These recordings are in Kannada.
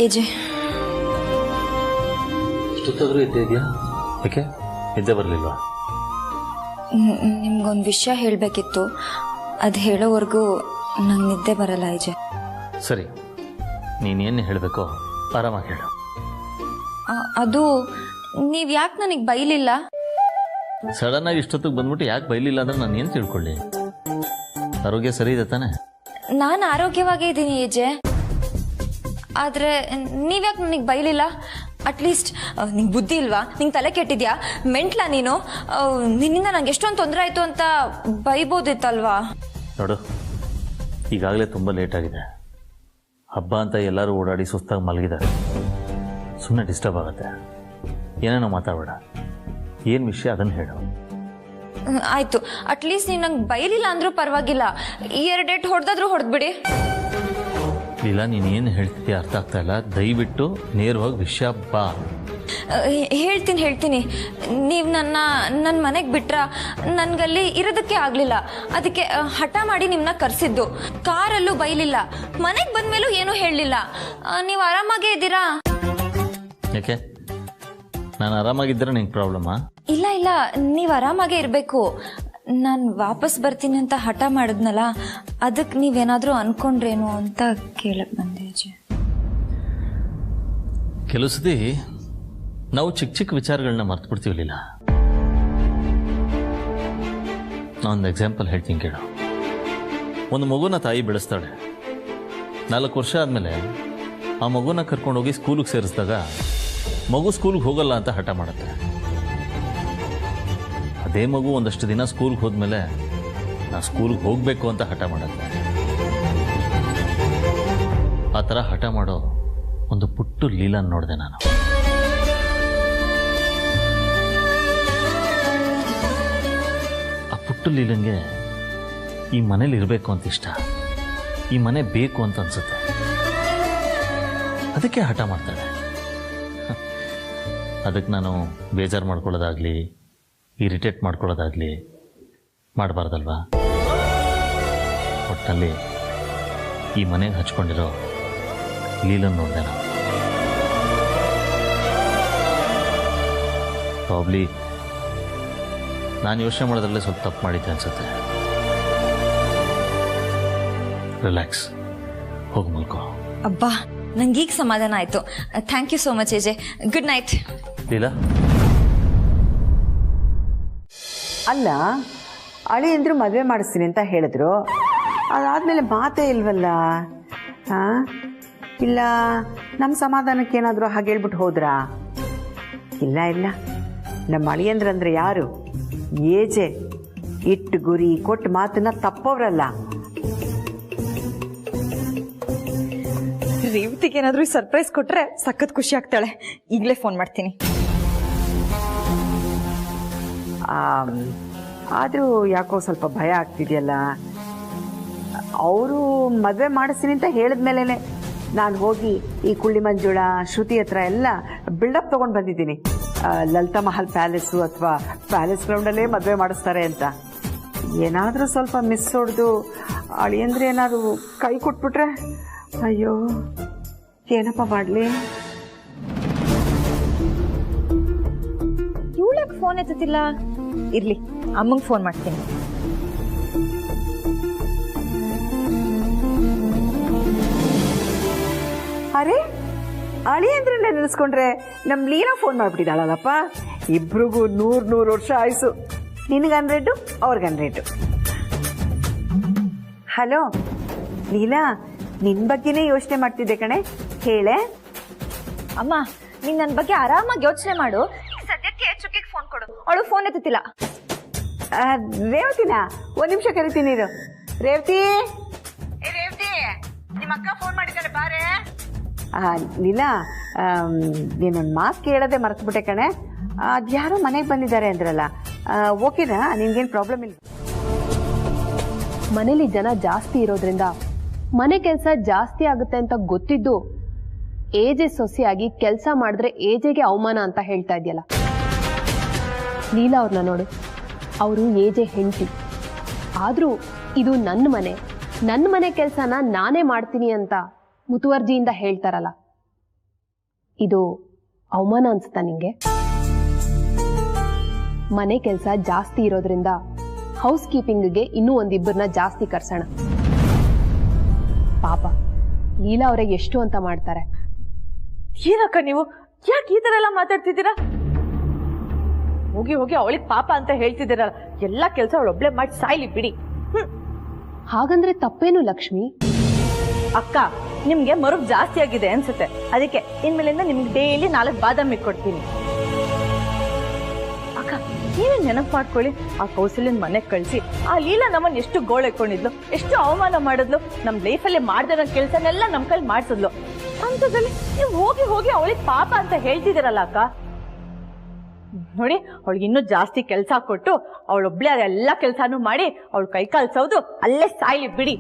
ಏಜೆ ಇಷ್ಟೊತ್ತಾದ್ರೂ ಇದ್ದಿದ್ಯಾ? ಯಾಕೆ ನಿದ್ದೆ ಬರಲಿಲ್ವಾ? ನಿಮ್ಗೊಂದು ವಿಷಯ ಹೇಳಬೇಕಿತ್ತು. ಅದು ಹೇಳೋವರೆಗೂ ನಂಗೆ ನಿದ್ದೆ ಬರಲ್ಲ ಏಜೆ. ಸರಿ, ನೀನೇನು ಹೇಳಬೇಕೋ ಆರಾಮಾಗಿ ಹೇಳು. ಅದು ನೀವು ಯಾಕೆ ನನಗೆ ಬೈಲಿಲ್ಲ? ಸಡನ್ ಆಗಿ ಇಷ್ಟೊತ್ತಿಗೆ ಬಂದ್ಬಿಟ್ಟು ಯಾಕೆ ಬೈಲಿಲ್ಲ ಅಂದ್ರೆ ನಾನು ಏನು ತಿಳ್ಕೊಳ್ಳಿ? ಆರೋಗ್ಯ ಸರಿ ಇದೆ ತಾನೆ? ನಾನು ಆರೋಗ್ಯವಾಗೇ ಇದ್ದೀನಿ ಏಜೆ. ಆದರೆ ನೀವ್ಯಾಕೆ ನನಗೆ ಬೈಲಿಲ್ಲ? ಅಟ್ಲೀಸ್ಟ್ ನಿಂಗೆ ಬುದ್ಧಿ ಇಲ್ವಾ? ನಿಂಗೆ ತಲೆ ಕೆಟ್ಟಿದ್ಯಾ? ಮೆಂಟ್ಲಾ ನೀನು? ನಿನ್ನಿಂದ ನಂಗೆ ಎಷ್ಟೊಂದು ತೊಂದರೆ ಆಯಿತು ಅಂತ ಬೈಬೋದಿತ್ತಲ್ವಾ? ನೋಡು, ಈಗಾಗಲೇ ತುಂಬ ಲೇಟ್ ಆಗಿದೆ. ಹಬ್ಬ ಅಂತ ಎಲ್ಲರೂ ಓಡಾಡಿ ಸುಸ್ತಾಗಿ ಮಲಗಿದ್ದಾರೆ. ಸುಮ್ಮನೆ ಡಿಸ್ಟರ್ಬ್ ಆಗುತ್ತೆ. ಏನೇನೋ ಮಾತಾಡಬೇಡ. ಏನು ವಿಷಯ ಅದನ್ನು ಹೇಳು. ಆಯಿತು, ಅಟ್ಲೀಸ್ಟ್ ನೀವು ನಂಗೆ ಬೈಲಿಲ್ಲ ಅಂದರೂ ಪರವಾಗಿಲ್ಲ. 2 ಡೇಟ್ ಹೊಡೆದಾದ್ರೂ ಹೊಡೆದ್ಬಿಡಿ. ಇಲ್ಲ, ನೀನು ಏನು ಹೇಳ್ತಿದ್ಯಾ ಅರ್ಥ ಆಗ್ತಾ ಇಲ್ಲ. ದಯವಿಟ್ಟು ನೇರವಾಗಿ ವಿಷಯ ಬಾ. ಹೇಳ್ತೀನಿ. ನೀವು ನನ್ನ ಮನೆಗೆ ಬಿಟ್ರ ನನಗಲ್ಲಿ ಇರೋದಕ್ಕೆ ಆಗಲಿಲ್ಲ. ಅದಕ್ಕೆ ಹಠ ಮಾಡಿ ನಿಮ್ಮನ್ನ ಕರೆಸಿದ್ದು. ಕಾರಲ್ಲೂ ಬೈಲಿಲ್ಲ, ಮನೆಗೆ ಬಂದಮೇಲೂ ಏನೂ ಹೇಳಲಿಲ್ಲ. ನೀವು ಆರಾಮಾಗೇ ಇದ್ದೀರಾ? ಯಾಕೆ ನಾನು ಆರಾಮಾಗಿದ್ದರೆ ನಿಂಗೆ ಪ್ರಾಬ್ಲಮ್ಮಾ? ಇಲ್ಲ, ನೀವು ಆರಾಮಾಗೇ ಇರಬೇಕು. ನಾನು ವಾಪಸ್ ಬರ್ತೀನಿ ಅಂತ ಹಠ ಮಾಡಿದ್ನಲ್ಲ, ಅದಕ್ಕೆ ನೀವೇನಾದರೂ ಅನ್ಕೊಂಡ್ರೇನು ಅಂತ ಕೇಳಕ್ಕೆ ಬಂದೆ ಅಜಯ್. ಕೆಲವು ಸತಿ ನಾವು ಚಿಕ್ಕ ಚಿಕ್ಕ ವಿಚಾರಗಳನ್ನ ಮರ್ತು ಬಿಡ್ತೀವಲ್ಲ. ನಾನೊಂದು ಎಕ್ಸಾಂಪಲ್ ಹೇಳ್ತೀನಿ ಕೇಳು. ಒಂದು ಮಗುನ ತಾಯಿ ಬೆಳೆಸ್ತಾಳೆ. 4 ವರ್ಷ ಆದಮೇಲೆ ಆ ಮಗುನ ಕರ್ಕೊಂಡೋಗಿ ಸ್ಕೂಲಿಗೆ ಸೇರಿಸಿದಾಗ ಮಗು ಸ್ಕೂಲ್ಗೆ ಹೋಗಲ್ಲ ಅಂತ ಹಠ ಮಾಡುತ್ತೆ. ಅದೇ ಮಗು ಒಂದಷ್ಟು ದಿನ ಸ್ಕೂಲ್ಗೆ ಹೋದ್ಮೇಲೆ ನಾ ಸ್ಕೂಲ್ಗೆ ಹೋಗಬೇಕು ಅಂತ ಹಠ ಮಾಡುತ್ತೆ. ಆ ಥರ ಹಠ ಮಾಡೋ ಒಂದು ಪುಟ್ಟು ಲೀಲಾನ್ ನೋಡಿದೆ ನಾನು. ಆ ಪುಟ್ಟು ಲೀಲಂಗೆ ಈ ಮನೇಲಿ ಇರಬೇಕು ಅಂತ ಇಷ್ಟ, ಈ ಮನೆ ಬೇಕು ಅಂತ ಅನ್ಸುತ್ತೆ. ಅದಕ್ಕೆ ಹಠ ಮಾಡ್ತಾಳೆ. ಅದಕ್ಕೆ ನಾನು ಬೇಜಾರು ಮಾಡ್ಕೊಳ್ಳೋದಾಗಲಿ ಇರಿಟೇಟ್ ಮಾಡ್ಕೊಳ್ಳೋದಾಗಲಿ ಮಾಡಬಾರ್ದಲ್ವಾ? ಒಟ್ಟಿನಲ್ಲಿ ಈ ಮನೆಗೆ ಹಚ್ಕೊಂಡಿರೋ ಲೀಲನ್ ನೋಡಿದೆ ನಾನು. ಪ್ರಾಬ್ಲಿ ನಾನು ಯೋಚನೆ ಮಾಡೋದ್ರಲ್ಲೇ ಸ್ವಲ್ಪ ತಪ್ಪು ಮಾಡಿದ್ದೆ ಅನ್ಸುತ್ತೆ. ರಿಲ್ಯಾಕ್ಸ್, ಹೋಗಿ ಮಲ್ಕೋ. ಅಬ್ಬಾ, ನಂಗೀಗ ಸಮಾಧಾನ ಆಯಿತು. Thank you so much AJ. Good night. Leela, ಅಲ್ಲ, ಅಳಿಯಂದ್ರು ಮದುವೆ ಮಾಡಿಸ್ತೀನಿ ಅಂತ ಹೇಳಿದ್ರು. ಅದಾದಮೇಲೆ ಮಾತೇ ಇಲ್ವಲ್ಲ? ಹಾಂ, ಇಲ್ಲ ನಮ್ಮ ಸಮಾಧಾನಕ್ಕೆ ಏನಾದರೂ ಹಾಗೆ ಹೇಳ್ಬಿಟ್ಟು ಹೋದ್ರಾ? ಇಲ್ಲ, ನಮ್ಮ ಅಳಿಯಂದ್ರಂದ್ರೆ ಯಾರು? ಏಜೆ ಇಟ್ಟು ಗುರಿ ಕೊಟ್ಟು ಮಾತನ್ನ ತಪ್ಪೋರಲ್ಲ. ರೇವತಿಗೆ ಏನಾದರೂ ಸರ್ಪ್ರೈಸ್ ಕೊಟ್ರೆ ಸಖತ್ ಖುಷಿ ಆಗ್ತಾಳೆ. ಈಗಲೇ ಫೋನ್ ಮಾಡ್ತೀನಿ. ಆದರೂ ಯಾಕೋ ಸ್ವಲ್ಪ ಭಯ ಆಗ್ತಿದೆಯಲ್ಲ. ಅವರು ಮದುವೆ ಮಾಡಿಸ್ತೀನಿ ಅಂತ ಹೇಳಿದ್ಮೇಲೆ ನಾನು ಹೋಗಿ ಈ ಕುಳ್ಳಿ ಮಂಜುಳ ಶ್ರುತಿ ಹತ್ರ ಎಲ್ಲ ಬಿಲ್ಡಪ್ ತೊಗೊಂಡು ಬಂದಿದ್ದೀನಿ. ಲಲಿತಾ ಮಹಲ್ ಪ್ಯಾಲೇಸು ಅಥವಾ ಪ್ಯಾಲೇಸ್ ಗ್ರೌಂಡಲ್ಲೇ ಮದುವೆ ಮಾಡಿಸ್ತಾರೆ ಅಂತ. ಏನಾದರೂ ಸ್ವಲ್ಪ ಮಿಸ್ ಹೊಡೆದು ಅಳಿಯಂದ್ರೆ ಏನಾದರೂ ಕೈ ಕೊಟ್ಬಿಟ್ರೆ ಅಯ್ಯೋ ಏನಪ್ಪ ಮಾಡಲಿ? ಇವಳಕ್ಕೆ ಫೋನ್ ಎತ್ತುತ್ತಿಲ್ಲ. ಇರ್ಲಿ, ಅಮ್ಮಂಗೆ ಫೋನ್ ಮಾಡ್ತೀನಿ. ಅರೆ, ಅಳಿಯಂದ್ರನ್ನೇ ನೆನೆಸ್ಕೊಂಡ್ರೆ ನಮ್ಮ ಲೀಲಾ ಫೋನ್ ಮಾಡಿಬಿಟ್ಟಿದ್ದಾಳಲ್ಲಪ್ಪ. ಇಬ್ರಿಗೂ 100 ವರ್ಷ ಆಯ್ಸು. ನಿನಗೆ 100, ಅವ್ರಿಗೆ 100. ಹಲೋ ಲೀಲಾ, ನಿನ್ನ ಬಗ್ಗೆನೇ ಯೋಚನೆ ಮಾಡ್ತಿದ್ದೆ ಕಣೆ, ಹೇಳೆ. ಅಮ್ಮ, ನೀನ್ ನನ್ನ ಬಗ್ಗೆ ಆರಾಮಾಗಿ ಯೋಚನೆ ಮಾಡು. ಸದ್ಯಕ್ಕೆ ಚುಕ್ಕಿಗೆ ಫೋನ್ ಕೊಡು. ಅವಳು ಫೋನ್ ಎತ್ತುತ್ತಿಲ್ಲ. ರೇವತಿನಾ? 1 ನಿಮಿಷ ಕರಿತೀನಿ ಇರು. ರೇವತಿ, ನಿಮ್ಮ ಅಕ್ಕ ಫೋನ್ ಮಾಡಿದ್ದಾರೆ, ಬಾರೆ. ಲೀಲಾ, ನೀನೊಂದು ಮಾತು ಕೇಳೋದೆ ಮರೆತುಬಿಟ್ಟೆ ಕಣೆ. ಅದ್ಯಾರೋ ಮನೆಗೆ ಬಂದಿದ್ದಾರೆ ಅಂದ್ರಲ್ಲ, ಓಕೆನಾ? ನಿನ್ಗೇನು ಪ್ರಾಬ್ಲಮ್ ಇಲ್ಲ? ಮನೇಲಿ ಜನ ಜಾಸ್ತಿ ಇರೋದ್ರಿಂದ ಮನೆ ಕೆಲಸ ಜಾಸ್ತಿ ಆಗುತ್ತೆ ಅಂತ ಗೊತ್ತಿದ್ದು ಏಜೆ ಸೊಸೆಯಾಗಿ ಕೆಲಸ ಮಾಡಿದ್ರೆ ಏಜೆಗೆ ಅವಮಾನ ಅಂತ ಹೇಳ್ತಾ ಇದೆಯಲ್ಲ. ಲೀಲಾ ಅವ್ರನ್ನ ನೋಡು, ಅವರು ಏಜೆ ಹೆಂಡತಿ. ಆದರೂ ಇದು ನನ್ನ ಮನೆ ಕೆಲಸನ ನಾನೇ ಮಾಡ್ತೀನಿ ಅಂತ ಮುತುವರ್ಜಿಯಿಂದ ಹೇಳ್ತಾರಲ್ಲ, ಇದು ಅವಮಾನ ಅನ್ಸುತ್ತಾ ನಿಂಗೆ? ಮನೆ ಕೆಲಸ ಜಾಸ್ತಿ ಇರೋದ್ರಿಂದ ಹೌಸ್ ಕೀಪಿಂಗ್ಗೆ ಇನ್ನೂ ಒಂದಿಬ್ಬರನ್ನ ಜಾಸ್ತಿ ಕರ್ಸೋಣ. ಪಾಪ ಲೀಲಾ ಅವ್ರಿಗೆ ಎಷ್ಟು ಅಂತ ಮಾಡ್ತಾರೆ. ಏನಕ್ಕ ನೀವು ಯಾಕೆ ಈ ತರ ಎಲ್ಲ ಮಾತಾಡ್ತಿದ್ದೀರಾ? ಹೋಗಿ ಹೋಗಿ ಅವಳಿಗೆ ಪಾಪ ಅಂತ ಹೇಳ್ತಿದ್ದೀರಲ್ಲ, ಎಲ್ಲಾ ಕೆಲಸ ಅವಳೊಬ್ಳೆ ಮಾಡಿ ಸಾಯ್ಲಿ ಬಿಡಿ. ಹಾಗಂದ್ರೆ ತಪ್ಪೇನು ಲಕ್ಷ್ಮಿ? ಅಕ್ಕ, ನಿಮ್ಗೆ ಮರುಗ್ ಜಾಸ್ತಿ ಆಗಿದೆ ಅನ್ಸುತ್ತೆ, ಅದಕ್ಕೆ ಇನ್ಮೇಲಿಂದ ನಿಮ್ಗೆ ಡೈಲಿ 4 ಬಾದಾಮಿ ಕೊಡ್ತೀನಿ. ಅಕ್ಕ, ನೀವೇ ನೆನಪು ಮಾಡ್ಕೊಳ್ಳಿ, ಆ ಕೌಸಲ್ಯನ್ ಮನೆಗ್ ಕಳ್ಸಿ ಆ ಲೀಲಾ ನಮ್ಮನ್ನ ಎಷ್ಟು ಗೋಳೆಕೊಂಡಿದ್ಲು, ಎಷ್ಟು ಅವಮಾನ ಮಾಡಿದ್ಲು, ನಮ್ ಲೈಫಲ್ಲಿ ಮಾಡ್ದಿರೋ ಕೆಲ್ಸನೆಲ್ಲ ನಮ್ ಕೈಲಿ ಮಾಡ್ಸಿದ್ಲು. ಅಂತದಲ್ಲಿ ನೀವು ಹೋಗಿ ಹೋಗಿ ಅವಳಿಗೆ ಪಾಪ ಅಂತ ಹೇಳ್ತಿದ್ದೀರಲ್ಲ ಅಕ್ಕ. ನೋಡಿ, ಅವಳಿಗೆ ಇನ್ನೂ ಜಾಸ್ತಿ ಕೆಲಸ ಕೊಟ್ಟು ಅವಳೊಬ್ಳೆ ಅದೆಲ್ಲ ಕೆಲಸನೂ ಮಾಡಿ ಅವಳು ಕೈ ಕಾಲ್ಸೋದು ಅಲ್ಲೇ ಸಾಯ್ಲಿ ಬಿಡಿ.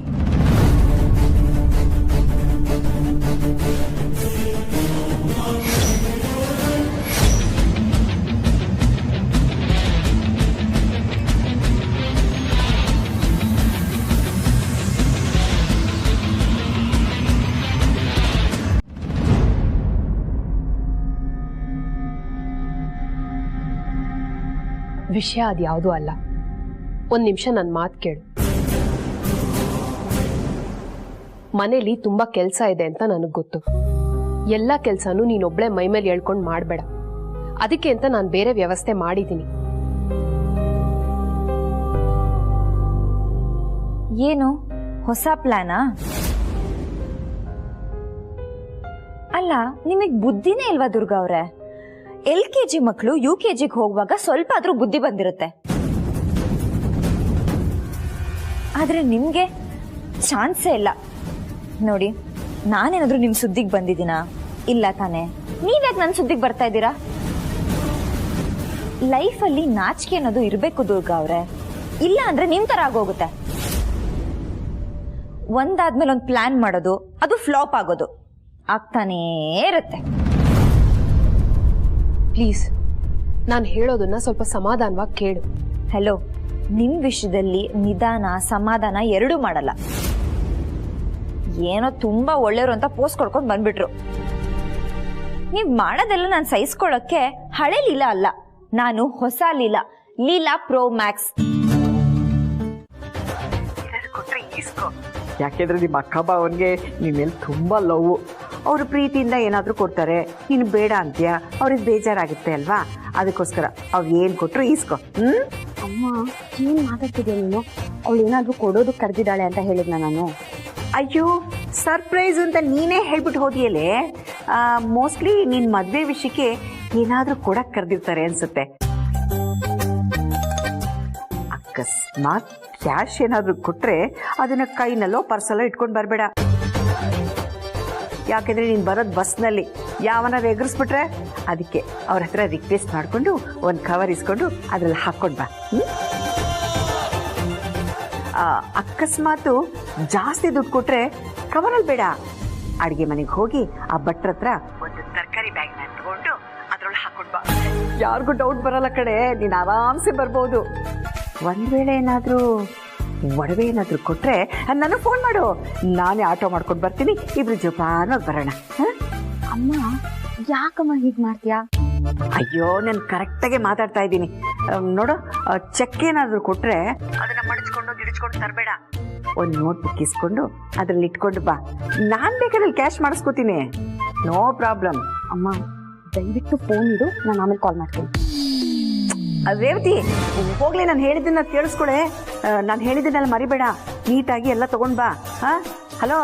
ವಿಷಯ ಅದ್ಯಾವುದೂ ಅಲ್ಲ. ಒಂದ್ ನಿಮಿಷ ನನ್ನ ಮಾತು ಕೇಳು. ಮನೇಲಿ ತುಂಬಾ ಕೆಲಸ ಇದೆ ಅಂತ ನನಗೆ ಗೊತ್ತು. ಎಲ್ಲ ಕೆಲಸನೂ ನೀನೊಬ್ಳೆ ಮೈಮೇಲೆ ಹೇಳ್ಕೊಂಡು ಮಾಡಬೇಡ. ಅದಕ್ಕೆ ಅಂತ ನಾನು ಬೇರೆ ವ್ಯವಸ್ಥೆ ಮಾಡಿದ್ದೀನಿ. ಏನು ಹೊಸ ಪ್ಲಾನಾ? ಅಲ್ಲ, ನಿಮಗ್ ಬುದ್ಧಿನೇ ಇಲ್ವಾ ದುರ್ಗಾ ಅವ್ರೆ? LKG ಮಕ್ಕಳು UKGಗೆ ಹೋಗುವಾಗ ಸ್ವಲ್ಪ ಆದ್ರೂ ಬುದ್ಧಿ ಬಂದಿರುತ್ತೆ, ಆದ್ರೆ ನಿಮ್ಗೆ ಚಾನ್ಸೇ ಇಲ್ಲ. ನೋಡಿ, ನಾನೇನಾದ್ರೂ ನಿಮ್ ಸುದ್ದಿಗೆ ಬಂದಿದ್ದೀನಾ? ಇಲ್ಲ ತಾನೆ. ನೀವ್ಯಾಕೆ ನನ್ನ ಸುದ್ದಿಗೆ ಬರ್ತಾ ಇದ್ದೀರಾ? ಲೈಫಲ್ಲಿ ನಾಚಿಕೆ ಅನ್ನೋದು ಇರ್ಬೇಕು ದುರ್ಗಾ ಅವ್ರೆ, ಇಲ್ಲ ಅಂದ್ರೆ ನಿಮ್ ತರ ಆಗೋಗುತ್ತೆ. ಒಂದಾದ್ಮೇಲೆ ಒಂದು ಪ್ಲಾನ್ ಮಾಡೋದು, ಅದು ಫ್ಲಾಪ್ ಆಗೋದು ಆಗ್ತಾನೇ ಇರುತ್ತೆ. ಪ್ಲೀಸ್, ನಾನು ಹೇಳೋದನ್ನ ಸ್ವಲ್ಪ ಸಮಾಧಾನವಾಗಿ ಕೇಳು. ಹಲೋ, ನಿಮ್ ವಿಷಯದಲ್ಲಿ ನಿಧಾನ ಸಮಾಧಾನ ಎರಡೂ ಮಾಡಲ್ಲ. ಏನೋ ತುಂಬಾ ಒಳ್ಳೆಯವರು ಅಂತ ಪೋಸ್ಟ್ ಕೊಡ್ಕೊಂಡು ಬಂದ್ಬಿಟ್ರು. ನೀವ್ ಮಾಡೋದೆಲ್ಲ ನಾನು ಸಹಿಸ್ಕೊಳ್ಳೋಕೆ ಹಳೆ ಲೀಲಾ ಅಲ್ಲ, ನಾನು ಹೊಸ ಲೀಲಾ, ಲೀಲಾ ಪ್ರೋ ಮ್ಯಾಕ್ಸ್. ಯಾಕೆಂದ್ರೆ ನಿಮ್ಮ ಅಕ್ಕ ಬಾವನ್ಗೆ ನಿಮ್ಮ ಮೇಲೆ ತುಂಬಾ ಲವ್. ಅವರು ಪ್ರೀತಿಯಿಂದ ಏನಾದರೂ ಕೊಡ್ತಾರೆ, ನೀನು ಬೇಡ ಅಂತೀಯಾ, ಅವ್ರಿಗೆ ಬೇಜಾರಾಗುತ್ತೆ ಅಲ್ವಾ? ಅದಕ್ಕೋಸ್ಕರ ಅವ್ರು ಏನು ಕೊಟ್ಟರು ಈಸ್ಕೊ. ಅಮ್ಮ, ಏನು ಮಾತಾಡ್ತಿದ್ಯಾ ನೀನು? ಅವಳು ಏನಾದರೂ ಕೊಡೋದು ಕರೆದಿದ್ದಾಳೆ ಅಂತ ಹೇಳಿದ್ನ ನಾನು. ಅಯ್ಯೋ, ಸರ್ಪ್ರೈಸ್ ಅಂತ ನೀನೇ ಹೇಳ್ಬಿಟ್ಟು ಹೋದಿಯಲ್ಲೇ. ಮೋಸ್ಟ್ಲಿ ನಿನ್ನ ಮದುವೆ ವಿಷಯಕ್ಕೆ ಏನಾದರೂ ಕೊಡಕ್ಕೆ ಕರೆದಿರ್ತಾರೆ ಅನ್ಸುತ್ತೆ. ಅಕಸ್ಮಾತ್ ಕ್ಯಾಶ್ ಏನಾದರೂ ಕೊಟ್ಟರೆ ಅದನ್ನ ಕೈನಲ್ಲೋ ಪರ್ಸಲ್ಲೋ ಇಟ್ಕೊಂಡು ಬರಬೇಡ. ಯಾಕೆಂದರೆ ನೀನು ಬರೋದು ಬಸ್ನಲ್ಲಿ, ಯಾವನಾರು ಎಗರಿಸ್ಬಿಟ್ರೆ ಅದಕ್ಕೆ ಅವ್ರ ಹತ್ರ ರಿಕ್ವೆಸ್ಟ್ ಮಾಡಿಕೊಂಡು ಒಂದು ಕವರ್ ಇಸ್ಕೊಂಡು ಅದರಲ್ಲಿ ಹಾಕ್ಕೊಂಡು ಬಾ. ಅಕಸ್ಮಾತು ಜಾಸ್ತಿ ದುಡ್ಡು ಕೊಟ್ಟರೆ ಕವರಲ್ಲಿ ಬೇಡ, ಅಡುಗೆ ಮನೆಗೆ ಹೋಗಿ ಆ ಭಟ್ರ ಹತ್ರ ಒಂದು ತರಕಾರಿ ಬ್ಯಾಗ್ನ ತಗೊಂಡು ಅದರೊಳಗೆ ಹಾಕ್ಕೊಂಡು ಬಾ. ಯಾರಿಗೂ ಡೌಟ್ ಬರಲ್ಲ ಕಡೆ, ನೀನು ಆರಾಮ್ಸೆ ಬರ್ಬೋದು. ಒಂದು ವೇಳೆ ಏನಾದರೂ ಒಡವೆ ಏನಾದರೂ ಕೊಟ್ಟರೆ ನನಗೆ ಫೋನ್ ಮಾಡು, ನಾನೇ ಆಟೋ ಮಾಡ್ಕೊಂಡು ಬರ್ತೀನಿ, ಇಬ್ರು ಜೋಪಾನವಾಗಿ ಬರೋಣ. ಅಮ್ಮ, ಯಾಕಮ್ಮ ಹೀಗೆ ಮಾಡ್ತೀಯಾ? ಅಯ್ಯೋ, ನಾನು ಕರೆಕ್ಟಾಗೆ ಮಾತಾಡ್ತಾ ಇದ್ದೀನಿ ನೋಡು. ಚೆಕ್ ಏನಾದರೂ ಕೊಟ್ಟರೆ ಅದನ್ನು ಮಡಿಚ್ಕೊಂಡು ಗಿಡಿಚ್ಕೊಂಡು ತರಬೇಡ. ಒಂದು ನೋಟ್ಬುಕ್ ಇಸ್ಕೊಂಡು ಅದರಲ್ಲಿ ಇಟ್ಕೊಂಡು ಬಾ. ನಾನು ಬೇಕಾದ್ರೆ ಕ್ಯಾಶ್ ಮಾಡಿಸ್ಕೋತೀನಿ, ನೋ ಪ್ರಾಬ್ಲಮ್. ಅಮ್ಮ, ದಯವಿಟ್ಟು ಫೋನ್ ಇಡು, ನಾನು ಆಮೇಲೆ ಕಾಲ್ ಮಾಡ್ತೀನಿ. ರೇವತಿ, ಹೋಗ್ಲಿ, ನಾನು ಹೇಳಿದ್ದನ್ನ ಕೇಳಿಸ್ಕೊಳೆ. ನಾನು ಹೇಳಿದ್ದನ್ನೆಲ್ಲ ಮರಿಬೇಡ, ನೀಟಾಗಿ ಎಲ್ಲ ತಗೊಂಡು ಬಾ. ಹಾಂ, ಹಲೋ.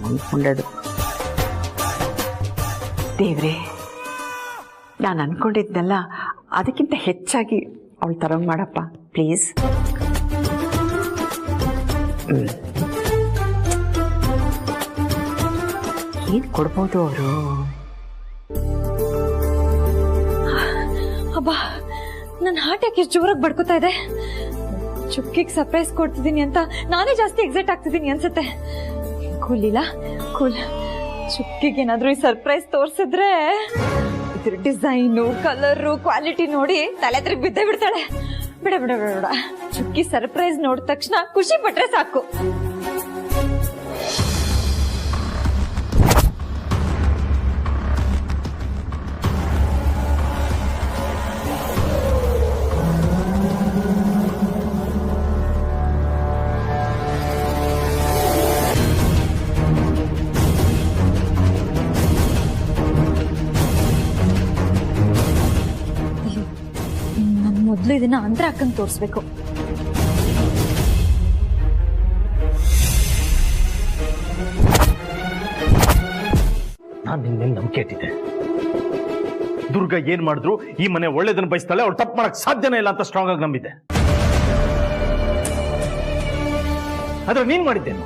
ಅಂದ್ಕೊಂಡದು ದೇವ್ರೆ, ನಾನು ಅಂದ್ಕೊಂಡಿದ್ನಲ್ಲ ಅದಕ್ಕಿಂತ ಹೆಚ್ಚಾಗಿ ಅವಳು ತರಂಗ್ ಮಾಡಪ್ಪ ಪ್ಲೀಸ್. ಏನು ಕೊಡ್ಬೋದು ಅವರು? ಅಬ್ಬಾ, ನನ್ನ ಹಾರ್ಟ್ ಯಾಕೆ ಜೋರಾಗಿ ಬಡ್ಕೋತಾ ಇದೆ? ಚುಕ್ಕಿಗೆ ಸರ್ಪ್ರೈಸ್ ಕೊಡ್ತಿದ್ದೀನಿ ಅಂತ ನಾನೇ ಜಾಸ್ತಿ ಎಕ್ಸೈಟ್ ಆಗ್ತಿದ್ದೀನಿ ಅನ್ಸುತ್ತೆ. ಕೂಲಿಲ್ಲ ಕೂಲ್. ಚುಕ್ಕಿಗೆ ಏನಾದ್ರೂ ಈ ಸರ್ಪ್ರೈಸ್ ತೋರಿಸಿದ್ರೆ ಇದ್ರ ಡಿಸೈನು, ಕಲರು, ಕ್ವಾಲಿಟಿ ನೋಡಿ ತಲೆ ತಿರುಗಿ ಬಿದ್ದೇ ಬಿಡ್ತಾಳೆ. ಬಿಡ ಬಿಡ ಬಿಡ ಬಿಡ, ಚುಕ್ಕಿ ಸರ್ಪ್ರೈಸ್ ನೋಡಿದ ತಕ್ಷಣ ಖುಷಿ ಪಟ್ರೆ ಸಾಕು. ಇದನ್ನ ಅಂತರ ಅಕ್ಕಂಗೆ ತೋರಿಸ್ಬೇಕು. ನಾನು ನಿನ್ನ ಮೇಲೆ ನಂಬಿಕೆ ಇಟ್ಟಿದ್ದೆ. ದುರ್ಗಾ ಏನ್ ಮಾಡಿದ್ರು ಈ ಮನೆ ಒಳ್ಳೇದನ್ನ ಬಯಸ್ತಾಳೆ, ಅವ್ಳು ತಪ್ಪು ಮಾಡಕ್ ಸಾಧ್ಯನೇ ಇಲ್ಲ ಅಂತ ಸ್ಟ್ರಾಂಗ್ ಆಗಿ ನಂಬಿದ್ದೆ. ಆದ್ರೆ ನೀನ್ ಮಾಡಿದ್ದೇನು?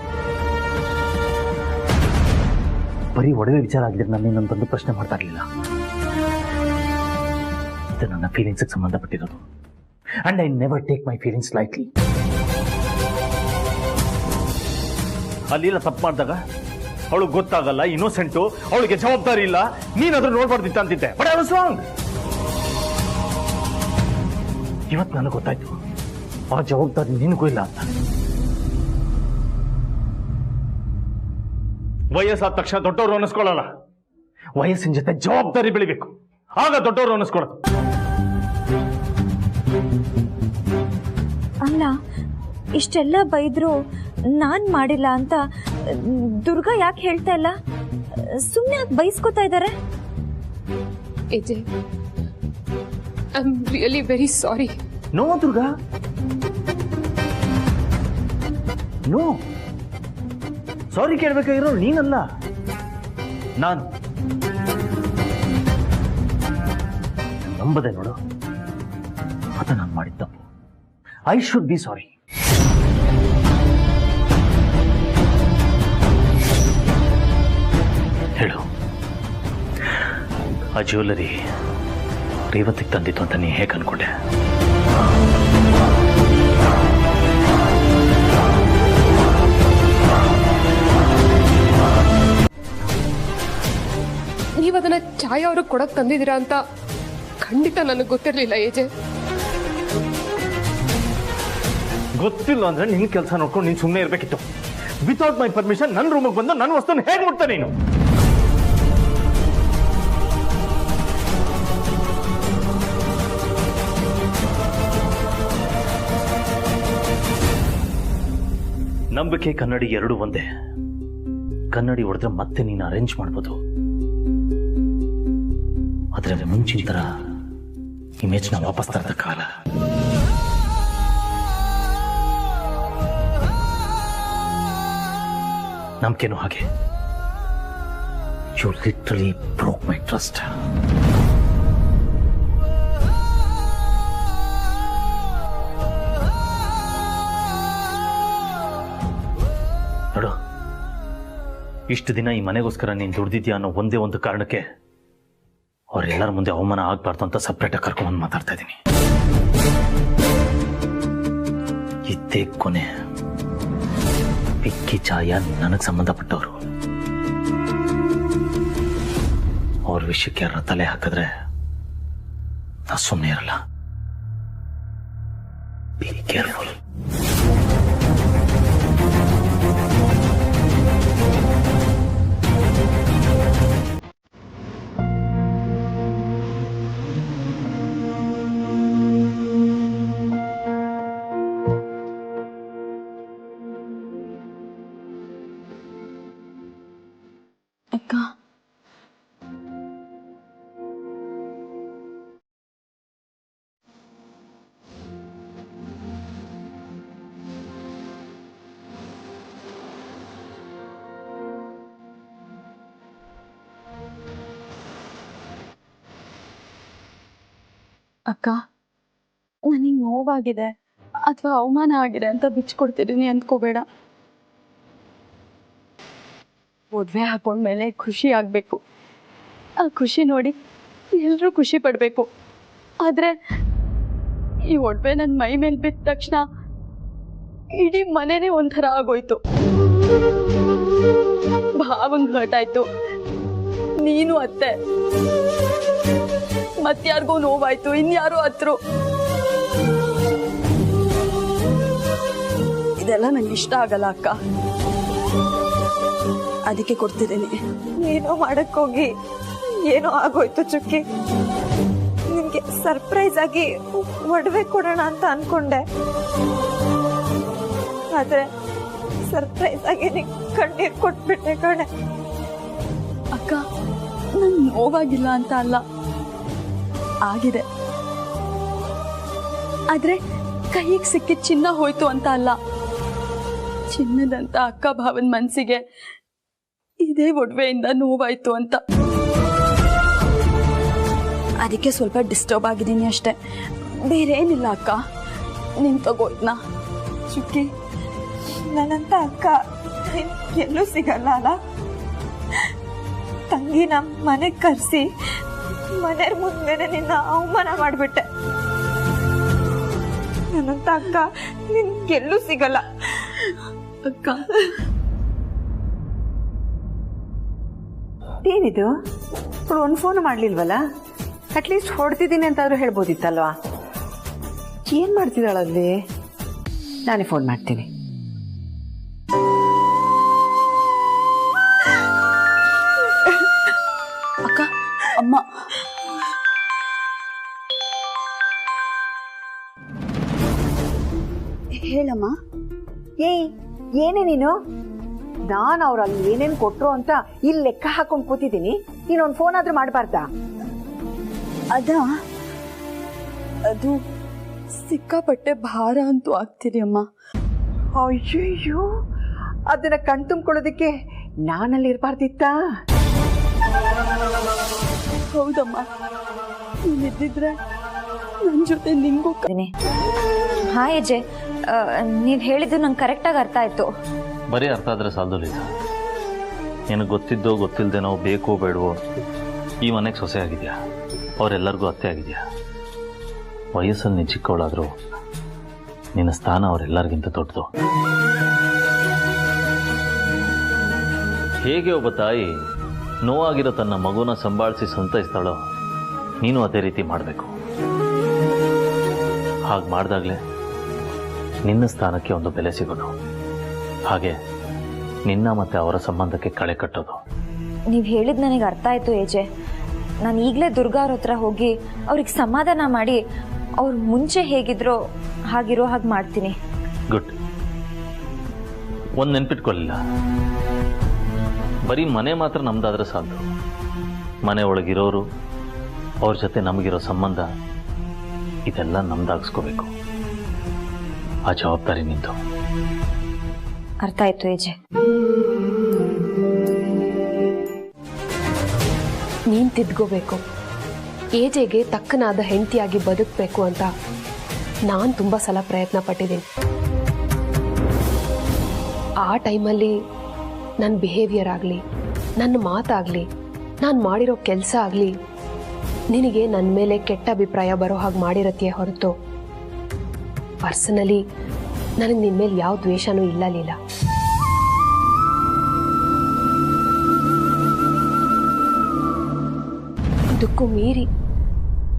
ಬರೀ ಒಡವೆ ವಿಚಾರ ಆಗಿದ್ರೆ ನಾನು ಇನ್ನೊಂದು ಬಂದು ಪ್ರಶ್ನೆ ಮಾಡ್ತಾ ಇರ್ಲಿಲ್ಲ. ಇದು ನನ್ನ ಫೀಲಿಂಗ್ಸ್ ಸಂಬಂಧಪಟ್ಟಿರೋದು. And I never take my feelings lightly. ಅಲ್ಲಿಲ್ಲ ತಪ್ಪು ಮಾಡಿದಾಗ ಅವಳಿಗೆ ಗೊತ್ತಾಗಲ್ಲ, ಇನ್ನೋಸೆಂಟು, ಅವಳಿಗೆ ಜವಾಬ್ದಾರಿ ಇಲ್ಲ, ನೀನಾದ್ರೂ ನೋಡ್ಬಾರ್ದಿತ್ತ ಅಂತಿದ್ದೆ. But I was wrong. ಇವತ್ತು ನನಗೆ ಗೊತ್ತಾಯ್ತು ಆ ಜವಾಬ್ದಾರಿ ನಿನಗೂ ಇಲ್ಲ ಅಂತ. ವಯಸ್ಸಾದ ತಕ್ಷಣ ದೊಡ್ಡವರು ಅನ್ನಿಸ್ಕೊಳ್ಳಲ್ಲ, ವಯಸ್ಸಿನ ಜೊತೆ ಜವಾಬ್ದಾರಿ ಬೆಳಿಬೇಕು, ಆಗ ದೊಡ್ಡವರು ಅನ್ನಿಸ್ಕೊಳ್ಳೋದು. ಅಲ್ಲ, ಇಷ್ಟೆಲ್ಲ ಬೈದ್ರು ನಾನ್ ಮಾಡಿಲ್ಲ ಅಂತ ದುರ್ಗಾ ಯಾಕೆ ಹೇಳ್ತಾ ಇಲ್ಲ? ಸುಮ್ಮನೆ ಯಾಕೆ ಬೈಸ್ಕೊತಾ ಇದ್ದಾರೆ? AJ, I am really very sorry. No Durga, no. Sorry ಕೇಳ್ಬೇಕಾಗಿರೋ ನೀನಲ್ಲ, ನಾನು. ನಂಬದೆ ನೋಡು, ಅದ ನಾನು ಮಾಡಿದ್ದ. I should be sorry. ಹೇಳು, ಆ ಜ್ಯುವೆಲ್ಲರಿ ರೇವತಿಗೆ ತಂದಿತ್ತು ಅಂತ ನೀ ಹೇಗೆ ಅನ್ಕೊಂಡೆ? ನೀವದನ್ನ ಛಾಯಾ ಅವ್ರಿಗೆ ಕೊಡಕ್ ತಂದಿದ್ದೀರಾ ಅಂತ ಖಂಡಿತ ನನಗೆ ಗೊತ್ತಿರಲಿಲ್ಲ ಏಜೆ. ಗೊತ್ತಿಲ್ಲ ಅಂದ್ರೆ ನಿನ್ ಕೆಲಸ ನೋಡ್ಕೊಂಡು ನೀನ್ ಸುಮ್ಮನೆ ಇರ್ಬೇಕಿತ್ತು. ವಿತೌಟ್ ಮೈ ಪರ್ಮಿಷನ್ ನನ್ನ ರೂಮಿಗೆ ಬಂದು ನನ್ನ ವಸ್ತುನ ಹೇಗೆ ಮುಟ್ತಾ ನೀನು? ನಂಬಿಕೆ ಕನ್ನಡಿ ಎರಡು ಒಂದೇ. ಕನ್ನಡಿ ಹೊಡೆದ್ರೆ ಮತ್ತೆ ನೀನು ಅರೇಂಜ್ ಮಾಡ್ಬೋದು, ಆದ್ರೆ ಮುಂಚಿನ ತರ ಇಮೇಜ್ನ ವಾಪಸ್ ತರದಕ್ಕಾಗಲ್ಲ. ನಂಬಿಕೆನೂ ಹಾಗೆ. You literally broke my trust. ನೋಡು, ಇಷ್ಟು ದಿನ ಈ ಮನೆಗೋಸ್ಕರ ನೀನು ದುಡ್ದಿದ್ಯಾ ಅನ್ನೋ ಒಂದೇ ಒಂದು ಕಾರಣಕ್ಕೆ ಅವರೆಲ್ಲರ ಮುಂದೆ ಅವಮಾನ ಆಗ್ಬಾರ್ದು ಅಂತ ಸಪ್ರೇಟಾಗಿ ಕರ್ಕೊಂಡು ಮಾತಾಡ್ತಾ ಇದ್ದೀನಿ. ಇದ್ದೇ ಕೊನೆ. ಪಿಕ್ಕಿ ಛಾಯಾ ನನಗೆ ಸಂಬಂಧಪಟ್ಟವರು. ಅವ್ರ ವಿಷಯಕ್ಕೆ ಯಾರ ತಲೆ ಹಾಕಿದ್ರೆ ನಾ ಸುಮ್ಮನೆ ಇರಲ್ಲ. Be careful. ಅಕ್ಕ, ಅಕ್ಕ, ನನಗೆ ನೋವಾಗಿದೆ ಅಥವಾ ಅವಮಾನ ಆಗಿದೆ ಅಂತ ಬಿಚ್ಕೊಡ್ತಿದ್ದೀನಿ ಅಂದ್ಕೋಬೇಡ. ಒಡವೆ ಹಾಕೊಂಡ್ಮೇಲೆ ಖುಷಿ ಆಗ್ಬೇಕು, ಆ ಖುಷಿ ನೋಡಿ ಎಲ್ಲರೂ ಖುಷಿ ಪಡ್ಬೇಕು. ಆದ್ರೆ ಈ ಒಡವೆ ನನ್ನ ಮೈ ಮೇಲೆ ಬಿದ್ದ ತಕ್ಷಣ ಇಡೀ ಮನೆನೇ ಒಂಥರ ಆಗೋಯ್ತು. ಭಾವಂಗ್ ಹರ್ಟ್ ಆಯ್ತು, ನೀನು ಅತ್ತೆ, ಮತ್ಯಾರಿಗೋ ನೋವಾಯ್ತು, ಇನ್ಯಾರೋ ಹತ್ರು. ಇದೆಲ್ಲ ನಂಗೆ ಇಷ್ಟ ಆಗಲ್ಲ ಅಕ್ಕ, ಅದಕ್ಕೆ ಕೊಡ್ತಿದ್ದೀನಿ. ಏನೋ ಮಾಡಕ್ಕೋಗಿ ಏನೋ ಆಗೋಯ್ತು ಚುಕ್ಕಿ. ನಿನ್ಗೆ ಸರ್ಪ್ರೈಸ್ ಆಗಿ ಒಡವೆ ಕೊಡೋಣ ಅಂತ ಅನ್ಕೊಂಡೆ, ಆದ್ರೆ ಸರ್ಪ್ರೈಸ್ ಆಗಿ ನೀನ್ ಕಣ್ಣೀರ್ ಕೊಟ್ಬಿಟ್ಟೆ ಕಣೆ. ಅಕ್ಕ, ನಂಗೆ ನೋವಾಗಿಲ್ಲ ಅಂತ ಅಲ್ಲ, ಆಗಿದೆ. ಆದ್ರೆ ಕೈಗೆ ಸಿಕ್ಕಿದ ಚಿನ್ನ ಹೋಯ್ತು ಅಂತ ಅಲ್ಲ, ಚಿನ್ನದಂತ ಅಕ್ಕ ಭಾವನ ಮನ್ಸಿಗೆ ಇದೇ ಒಡವೆಯಿಂದ ನೋವಾಯ್ತು ಅಂತ. ಅದಕ್ಕೆ ಸ್ವಲ್ಪ ಡಿಸ್ಟರ್ಬ್ ಆಗಿದ್ದೀನಿ ಅಷ್ಟೆ, ಬೇರೆ ಏನಿಲ್ಲ ಅಕ್ಕ. ನೀನ್ ತಗೋದ್ನಾ? ಚುಕ್ಕಿ, ನನ್ನಂತ ಅಕ್ಕ ಎಲ್ಲೂ ಸಿಗಲ್ಲ ಅಲ್ಲ. ತಂಗಿ ನಮ್ಮ ಮನೆಗೆ ಕರೆಸಿ ಮನೆಯ ಮುಂದೆ ನಿನ್ನ ಅವಮಾನ ಮಾಡಿಬಿಟ್ಟೆ. ನನ್ನಂತ ಅಕ್ಕ ನಿನ್ಗೆಲ್ಲೂ ಸಿಗಲ್ಲ ಅಕ್ಕ. ಏನಿದು ಒಂದು ಫೋನ್ ಮಾಡ್ಲಿಲ್ವಲ್ಲ? ಅಟ್ಲೀಸ್ಟ್ ಹೊಡ್ತಿದ್ದೀನಿ ಅಂತಾದ್ರೂ ಹೇಳ್ಬೋದಿತ್ತಲ್ವಾ? ಏನ್ ಮಾಡ್ತಿದ್ದಾಳಲ್ಲಿ? ನಾನೇ ಫೋನ್ ಮಾಡ್ತೀನಿ. ಅಕ್ಕ, ಅಮ್ಮ. ಹೇಳಮ್ಮ. ಏನೇ ನೀನು? ನಾನು ಅವ್ರಲ್ಲಿ ಏನೇನು ಕೊಟ್ರು ಅಂತ ಇಲ್ಲಿ ಲೆಕ್ಕ ಹಾಕೊಂಡು ಕೂತಿದ್ದೀನಿ. ನೀನೊಂದು ಫೋನ್ ಆದ್ರೂ ಮಾಡಬಾರ್ದಾ? ಅದು ಸಿಕ್ಕಾಪಟ್ಟೆ ಭಾರ ಅಂತೂ ಆಗ್ತಿದೆ ಅಮ್ಮ. ಅಯ್ಯಯ್ಯೋ, ಅದನ್ನ ಕಣ್ ತುಂಬ್ಕೊಳ್ಳೋದಕ್ಕೆ ನಾನಲ್ಲಿ ಇರಬಾರ್ದಿತ್ತ? ಹೌದಮ್ಮ, ನೀನಿದ್ದಿದ್ರೆ ನನ್ನ ಜೊತೆ ನಿಂಗೂ ಹಾಯ್ ಅಜಯ್, ನೀವು ಹೇಳಿದ್ದು ನಂಗೆ ಕರೆಕ್ಟಾಗಿ ಅರ್ಥ ಆಯ್ತು. ಬರೀ ಅರ್ಥ ಆದರೆ ಸಾಲದು ಲೀಲಾ. ನಿನಗೆ ಗೊತ್ತಿದ್ದೋ ಗೊತ್ತಿಲ್ಲದೇನೋ ಬೇಕೋ ಬೇಡವೋ ಈ ಮನೆಗೆ ಸೊಸೆ ಆಗಿದೆಯಾ, ಅವರೆಲ್ಲರಿಗೂ ಅತ್ತೆ ಆಗಿದೆಯಾ. ವಯಸ್ಸಲ್ಲಿ ನೀನು ಚಿಕ್ಕವಳಾದರೂ ನಿನ್ನ ಸ್ಥಾನ ಅವರೆಲ್ಲರಿಗಿಂತ ದೊಡ್ಡದು. ಹೇಗೆ ಒಬ್ಬ ತಾಯಿ ನೋವಾಗಿರೋ ತನ್ನ ಮಗುನ ಸಂಭಾಳಿಸಿ ಸಂತೈಸ್ತಾಳೋ, ನೀನು ಅದೇ ರೀತಿ ಮಾಡಬೇಕು. ಹಾಗೆ ಮಾಡಿದಾಗಲೇ ನಿನ್ನ ಸ್ಥಾನಕ್ಕೆ ಒಂದು ಬೆಲೆ ಸಿಗೋದು, ಹಾಗೆ ನಿನ್ನ ಮತ್ತೆ ಅವರ ಸಂಬಂಧಕ್ಕೆ ಕಳೆ ಕಟ್ಟೋದು. ನೀವು ಹೇಳಿದ್ದು ನನಗೆ ಅರ್ಥ ಆಯ್ತು ಏಜೆ. ನಾನು ಈಗಲೇ ದುರ್ಗಾ ಅವ್ರ ಹತ್ರ ಹೋಗಿ ಅವ್ರಿಗೆ ಸಮಾಧಾನ ಮಾಡಿ ಅವ್ರು ಮುಂಚೆ ಹೇಗಿದ್ರೋ ಹಾಗಿರೋ ಹಾಗೆ ಮಾಡ್ತೀನಿ. ಗುಡ್. ಒಂದು ನೆನ್ಪಿಟ್ಕೊಳ್ಳಿಲ್ಲ, ಬರೀ ಮನೆ ಮಾತ್ರ ನಮ್ದಾದ್ರೆ ಸಾಲದು. ಮನೆ ಒಳಗಿರೋರು, ಅವ್ರ ಜೊತೆ ನಮಗಿರೋ ಸಂಬಂಧ, ಇದೆಲ್ಲ ನಮ್ದಾಗಿಸ್ಕೋಬೇಕು. ಆ ಜವಾಬ್ದಾರಿ ನಿಂತು. ಅರ್ಥ ಆಯ್ತು ಏಜೆ. ನೀನ್ ತಿದ್ಕೋಬೇಕು, ಏಜೆಗೆ ತಕ್ಕನಾದ ಹೆಂಡತಿಯಾಗಿ ಬದುಕಬೇಕು ಅಂತ ನಾನು ತುಂಬ ಸಲ ಪ್ರಯತ್ನ ಪಟ್ಟಿದ್ದೀನಿ. ಆ ಟೈಮಲ್ಲಿ ನನ್ನ ಬಿಹೇವಿಯರ್ ಆಗಲಿ, ನನ್ನ ಮಾತಾಗಲಿ, ನಾನು ಮಾಡಿರೋ ಕೆಲಸ ಆಗಲಿ ನಿನಗೆ ನನ್ನ ಮೇಲೆ ಕೆಟ್ಟ ಅಭಿಪ್ರಾಯ ಬರೋ ಹಾಗೆ ಮಾಡಿರತ್ತೆಯೇ ಹೊರತು ಪರ್ಸನಲಿ ನನಗೆ ನಿನ್ನ ಮೇಲೆ ಯಾವ ದ್ವೇಷನೂ ಇಲ್ಲ ಲೀಲಾ. ಇದಕ್ಕೂ ಮೀರಿ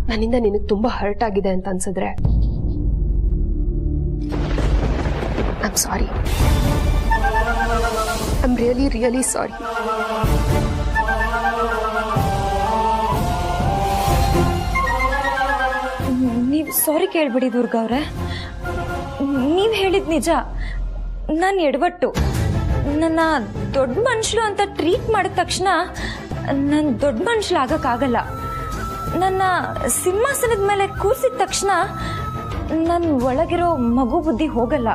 ನನ್ನಿಂದ ನಿನಗೆ ತುಂಬ ಹರ್ಟ್ ಆಗಿದೆ ಅಂತ ಅನ್ಸಿದ್ರೆ I am sorry. I am really really sorry. ನೀವು ಸಾರಿ ಕೇಳ್ಬಿಡಿ ದುರ್ಗಾ ಅವ್ರೆ. ನೀವು ಹೇಳಿದ ನಿಜ. ನಾನು ಎಡವಟ್ಟು. ನನ್ನ ದೊಡ್ಡ ಮನುಷ್ಯರು ಅಂತ ಟ್ರೀಟ್ ಮಾಡಿದ ತಕ್ಷಣ ನಾನು ದೊಡ್ಡ ಮನುಷ್ಯಲಾಗಕ್ಕಾಗಲ್ಲ. ನನ್ನ ಸಿಂಹಾಸನದ ಮೇಲೆ ಕೂರಿಸಿದ ತಕ್ಷಣ ನನ್ನ ಒಳಗಿರೋ ಮಗು ಬುದ್ಧಿ ಹೋಗಲ್ಲ.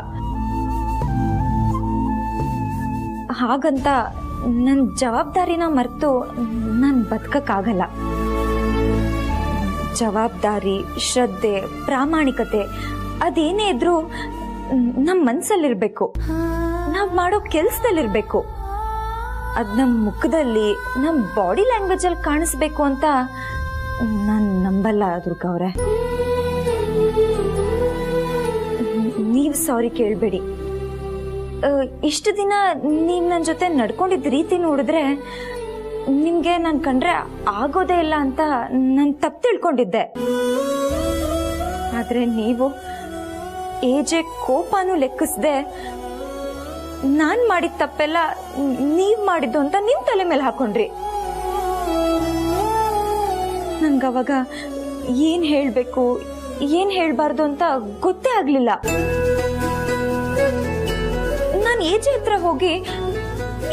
ಹಾಗಂತ ನನ್ನ ಜವಾಬ್ದಾರಿನ ಮರೆತು ನಾನು ಬದುಕಕ್ಕಾಗಲ್ಲ. ಜವಾಬ್ದಾರಿ, ಶ್ರದ್ಧೆ, ಪ್ರಾಮಾಣಿಕತೆ ಅದೇನೇ ಇದ್ರೂ ನಮ್ಮ ಮನಸ್ಸಲ್ಲಿರ್ಬೇಕು, ನಾವು ಮಾಡೋ ಕೆಲಸದಲ್ಲಿರ್ಬೇಕು. ಅದು ನಮ್ಮ ಮುಖದಲ್ಲಿ, ನಮ್ಮ ಬಾಡಿ ಲ್ಯಾಂಗ್ವೇಜಲ್ಲಿ ಕಾಣಿಸ್ಬೇಕು ಅಂತ ನಾನು ನಂಬಲ್ಲ ದುರ್ಗಾ ಅವರೇ. ನೀವು ಸಾರಿ ಕೇಳಬೇಡಿ. ಇಷ್ಟು ದಿನ ನೀವು ನನ್ನ ಜೊತೆ ನಡ್ಕೊಂಡಿದ್ದ ರೀತಿ ನೋಡಿದ್ರೆ ನಿಮಗೆ ನಾನು ಕಂಡ್ರೆ ಆಗೋದೇ ಇಲ್ಲ ಅಂತ ನಾನು ತಪ್ಪು ತಿಳ್ಕೊಂಡಿದ್ದೆ. ಆದರೆ ನೀವು ಏಜೆ ಕೋಪನೂ ಲೆಕ್ಕಿಸ್ದೆ ನಾನು ಮಾಡಿದ ತಪ್ಪೆಲ್ಲ ನೀವು ಮಾಡಿದ್ದು ಅಂತ ನಿಮ್ಮ ತಲೆ ಮೇಲೆ ಹಾಕೊಂಡ್ರಿ. ನನ್ಗವಾಗ ಏನು ಹೇಳಬೇಕು, ಏನು ಹೇಳಬಾರ್ದು ಅಂತ ಗೊತ್ತೇ ಆಗಲಿಲ್ಲ. ನಾನು ಏಜೆ ಹತ್ರ ಹೋಗಿ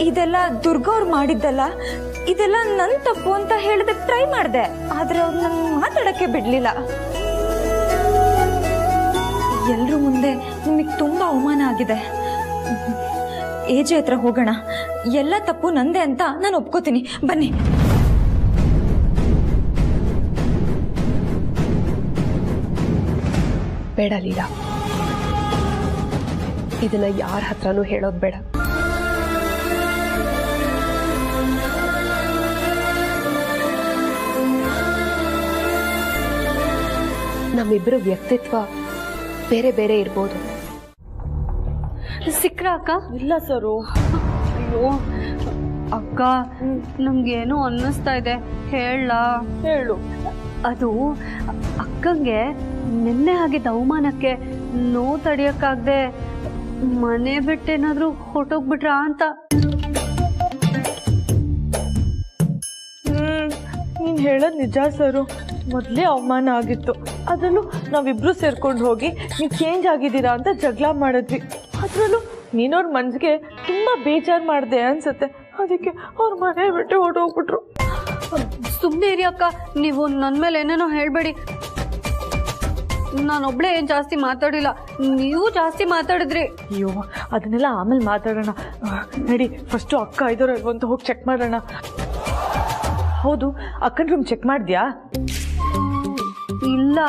ಇದೆಲ್ಲ ದುರ್ಗಾ ಅವ್ರು ಮಾಡಿದ್ದಲ್ಲ, ಇದೆಲ್ಲ ನನ್ನ ತಪ್ಪು ಅಂತ ಹೇಳೋದಕ್ಕೆ ಟ್ರೈ ಮಾಡಿದೆ. ಆದ್ರೆ ಅವ್ರು ನನ್ನ ಮಾತಾಡಕ್ಕೆ ಬಿಡ್ಲಿಲ್ಲ. ಎಲ್ಲರೂ ಮುಂದೆ ನಿಮಗೆ ತುಂಬ ಅವಮಾನ ಆಗಿದೆ. ಎಜೆ ಹತ್ರ ಹೋಗೋಣ. ಎಲ್ಲ ತಪ್ಪು ನಂದೆ ಅಂತ ನಾನು ಒಪ್ಕೋತೀನಿ. ಬನ್ನಿ. ಬೇಡ ಲೀಲಾ, ಇದನ್ನ ಯಾರ ಹತ್ರನೂ ಹೇಳೋದು ಬೇಡ. ನಮ್ಮಿಬ್ಬರು ವ್ಯಕ್ತಿತ್ವ ಬೇರೆ ಬೇರೆ ಇರ್ಬೋದು. ಸಿಕ್ರ ಅಕ್ಕ? ಇಲ್ಲ ಸರು. ಅಯ್ಯೋ ಅಕ್ಕ, ನಮ್ಗೇನೋ ಅನ್ನಿಸ್ತಾ ಇದೆ, ಹೇಳು. ಅದು ಅಕ್ಕಂಗೆ ನಿನ್ನೆ ಆಗಿದ್ದ ಅವಮಾನಕ್ಕೆ ನೋವು ತಡಿಯಕ್ಕಾಗ್ದೆ ಮನೆ ಬಿಟ್ಟೇನಾದ್ರೂ ಹೊರಟೋಗ್ಬಿಟ್ರಾ ಅಂತ. ನೀನ್ ಹೇಳೋದ್ ನಿಜ ಸರು. ಮೊದ್ಲೇ ಅವಮಾನ ಆಗಿತ್ತು. ಅದರಲ್ಲೂ ನಾವಿಬ್ರು ಸೇರ್ಕೊಂಡು ಹೋಗಿ ನೀವು ಚೇಂಜ್ ಆಗಿದ್ದೀರಾ ಅಂತ ಜಗಳ ಮಾಡಿದ್ವಿ. ಅದ್ರಲ್ಲೂ ನೀನವ್ರ ಮನ್ಸಿಗೆ ತುಂಬಾ ಬೇಜಾರು ಮಾಡಿದೆ ಅನ್ಸುತ್ತೆ. ಅದಕ್ಕೆ ಅವ್ರ ಮನೆ ಬಿಟ್ಟು ಹೊರಟೋಗ್ಬಿಟ್ರು. ಸುಮ್ಮನೆ ಇರಿ ಅಕ್ಕ, ನೀವು ನನ್ನ ಮೇಲೆ ಏನೇನೋ ಹೇಳ್ಬೇಡಿ. ನಾನೊಬ್ಳೆ ಏನ್ ಜಾಸ್ತಿ ಮಾತಾಡಿಲ್ಲ, ನೀವು ಜಾಸ್ತಿ ಮಾತಾಡಿದ್ರಿ. ಅಯ್ಯೋ, ಅದನ್ನೆಲ್ಲ ಆಮೇಲೆ ಮಾತಾಡೋಣ. ನಡಿ, ಫಸ್ಟು ಅಕ್ಕ ಇದ್ದವ್ರು ಅಂತ ಹೋಗಿ ಚೆಕ್ ಮಾಡೋಣ. ಹೌದು, ಅಕ್ಕನ ರೂಮ್ ಚೆಕ್ ಮಾಡಿದ್ಯಾ? ಇಲ್ಲ,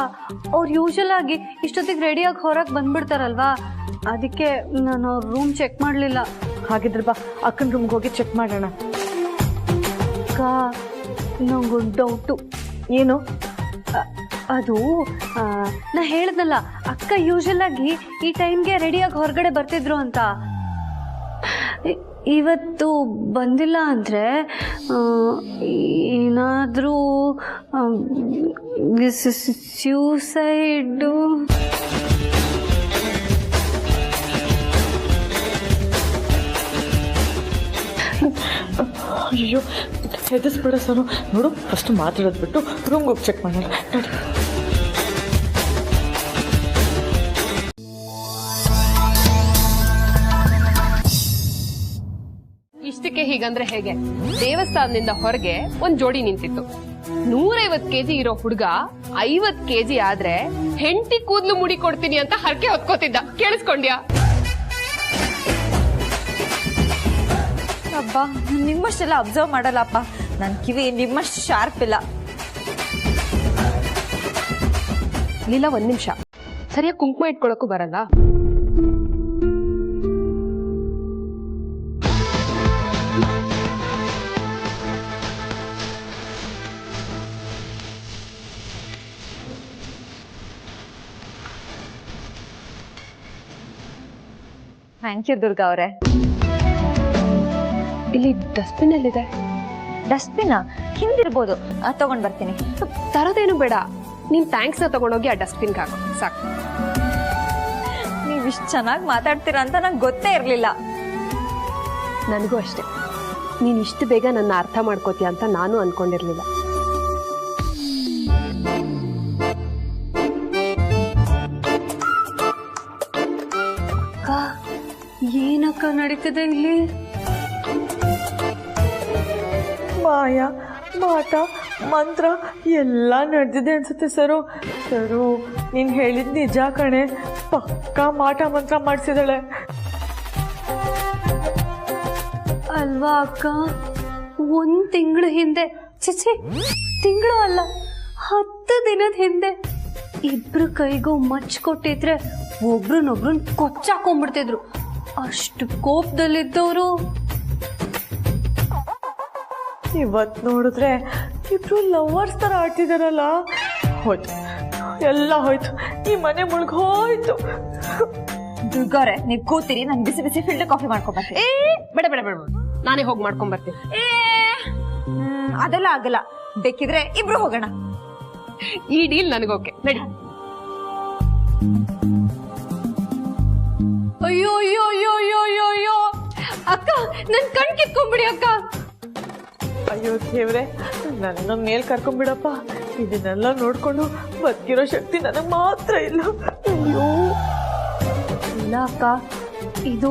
ಅವ್ರು ಯೂಶಲ್ ಆಗಿ ಇಷ್ಟೊತ್ತಿಗೆ ರೆಡಿಯಾಗಿ ಹೊರಗೆ ಬಂದ್ಬಿಡ್ತಾರಲ್ವಾ, ಅದಕ್ಕೆ ನಾನು ಅವ್ರ ರೂಮ್ ಚೆಕ್ ಮಾಡಲಿಲ್ಲ. ಹಾಗಿದ್ರೆ ಬಾ, ಅಕ್ಕನ ರೂಮ್ಗೆ ಹೋಗಿ ಚೆಕ್ ಮಾಡೋಣ. ಅಕ್ಕ, ನಂಗೊಂದು ಡೌಟು. ಏನು? ಅದು ನಾ ಹೇಳ್ದಲ್ಲ, ಅಕ್ಕ ಯೂಶಲ್ ಆಗಿ ಈ ಟೈಮ್ಗೆ ರೆಡಿಯಾಗಿ ಹೊರಗಡೆ ಬರ್ತಿದ್ರು ಅಂತ. ಇವತ್ತು ಬಂದಿಲ್ಲ ಅಂದರೆ ಏನಾದರೂ ಸ್ಯೂಸೈಡು. ಅಯ್ಯೋ, ಹೆದರ್ಸ್ಬೇಡ ಸರು. ನೋಡು, ಫಸ್ಟ್ ಮಾತಾಡೋದು ಬಿಟ್ಟು ರೂಮ್ಗೆ ಹೋಗಿ ಚೆಕ್ ಮಾಡೋಣ. ನೋಡಿ. ಇಷ್ಟಕ್ಕೆ ಹೀಗಂದ್ರೆ ಹೇಗೆ? ದೇವಸ್ಥಾನದಿಂದ ಹೊರಗೆ ಒಂದ್ ಜೋಡಿ ನಿಂತಿತ್ತು. 150 ಕೆಜಿ ಇರೋ ಹುಡುಗ 50 ಕೆಜಿ ಆದ್ರೆ ಹೆಂಡತಿ ಕೂದ್ಲು ಮುಡಿ ಕೊಡ್ತೀನಿ ಅಂತ ಹರಕೆ ಹೊತ್ಕೋತಿದ್ದ. ಕೇಳಿಸ್ಕೊಂಡ್ಯಾ? ಅಬ್ಬ, ನಿಮ್ಮಷ್ಟೆಲ್ಲ ಅಬ್ಸರ್ವ್ ಮಾಡಲ್ಲಪ್ಪ. ನನ್ನ ಕಿವಿ ನಿಮ್ಮಷ್ಟು ಶಾರ್ಪ್ ಇಲ್ಲ. ಲೀಲಾ, 1 ನಿಮಿಷ. ಸರಿಯಾಗಿ ಕುಂಕುಮ ಇಟ್ಕೊಳಕ್ಕೂ ಬರಲ್ಲ? ಥ್ಯಾಂಕ್ ಯು ದುರ್ಗಾ ಅವರೇ. ಇಲ್ಲಿ ಡಸ್ಟ್ಬಿನ್ ಎಲ್ಲಿದೆ? ಡಸ್ಟ್ಬಿನ್ ಹಿಂದಿರ್ಬೋದು, ತಗೊಂಡ್ ಬರ್ತೀನಿ. ತರೋದೇನು ಬೇಡ, ನೀನ್ ಥ್ಯಾಂಕ್ಸ್ ನ ತಗೊಂಡೋಗಿ ಆ ಡಸ್ಟ್ಬಿನ್ಗೆ ಹಾಕು ಸಾಕು. ನೀವು ಇಷ್ಟು ಚೆನ್ನಾಗಿ ಮಾತಾಡ್ತೀರಾ ಅಂತ ನಂಗೆ ಗೊತ್ತೇ ಇರಲಿಲ್ಲ. ನನಗೂ ಅಷ್ಟೇ, ನೀನ್ ಇಷ್ಟು ಬೇಗ ನನ್ನ ಅರ್ಥ ಮಾಡ್ಕೋತೀಯ ಅಂತ ನಾನು ಅನ್ಕೊಂಡಿರ್ಲಿಲ್ಲ. ಏನಕ್ಕ ನಡೀತಿದೆ ಇಲ್ಲಿ? ಮಾಯ, ಮಾಟ, ಮಂತ್ರ ಎಲ್ಲ ನಡೆದಿದೆ ಅನ್ಸುತ್ತೆ ಸರು. ಸರು, ನೀನ್ ಹೇಳಿದ್ ನಿಜ ಕಣೆ. ಪಕ್ಕಾ ಮಾಟ ಮಂತ್ರ ಮಾಡಿಸಿದಾಳೆ ಅಲ್ವಾ ಅಕ್ಕ? 1 ತಿಂಗಳ ಹಿಂದೆ, ಚಿಚಿ ತಿಂಗಳು ಅಲ್ಲ, 10 ದಿನದ ಹಿಂದೆ ಇಬ್ರು ಕೈಗೂ ಮಚ್ ಕೊಟ್ಟಿದ್ರೆ ಒಬ್ರನ್ನೊಬ್ರನ್ ಕೊಚ್ಚಾಕೊಂಡ್ಬಿಡ್ತಿದ್ರು. ಅಷ್ಟು ಕೋಪದಲ್ಲಿದ್ದವರು ಇವತ್ ನೋಡಿದ್ರೆ ಇಬ್ರು ಲವರ್ಸ್ ತರ ಆಡ್ತಿದಾರಲ್ಲ. ಹೋಯ್ತು, ಎಲ್ಲ ಹೋಯ್ತು. ಈ ಮನೆ ಮುಳುಗ್ ಹೋಯ್ತು. ದುರ್ಗಾರೆ, ನೀವು ಕೂತಿರಿ, ನಾನು ಬಿಸಿ ಬಿಸಿ ಫಿಲ್ಟರ್ ಕಾಫಿ ಮಾಡ್ಕೊಂಡ್ಬರ್ತೀನಿ. ಬೇಡ ಬೇಡ ಬೇಡ, ನಾನೇ ಹೋಗಿ ಮಾಡ್ಕೊಂಡ್ ಬರ್ತೀನಿ. ಅದೆಲ್ಲ ಆಗಲ್ಲ. ಬೇಕಿದ್ರೆ ಇಬ್ರು ಹೋಗೋಣ. ಈ ಡೀಲ್ ನನಗೋಕೆ, ನಡಿ. ಅಯ್ಯೋ ಅಯ್ಯೋ ಅಯ್ಯೋ ಅಯ್ಯೋ ಅಯ್ಯೋ ಅಯ್ಯೋ ಅಕ್ಕ, ನನ್ ಕಣ್ ಕಿತ್ಕೊಂಡ್ಬಿಡಿ ಅಕ್ಕ. ಅಯ್ಯೋ ದೇವ್ರೆ, ನನ್ನ ಮೇಲ್ ಕರ್ಕೊಂಡ್ಬಿಡಪ್ಪ. ಇದನ್ನೆಲ್ಲ ನೋಡ್ಕೊಂಡು ಬದುಕಿರೋ ಶಕ್ತಿ ನನಗೆ ಮಾತ್ರ ಇಲ್ಲ. ಅಯ್ಯೋ ಇಲ್ಲ ಅಕ್ಕ, ಇದು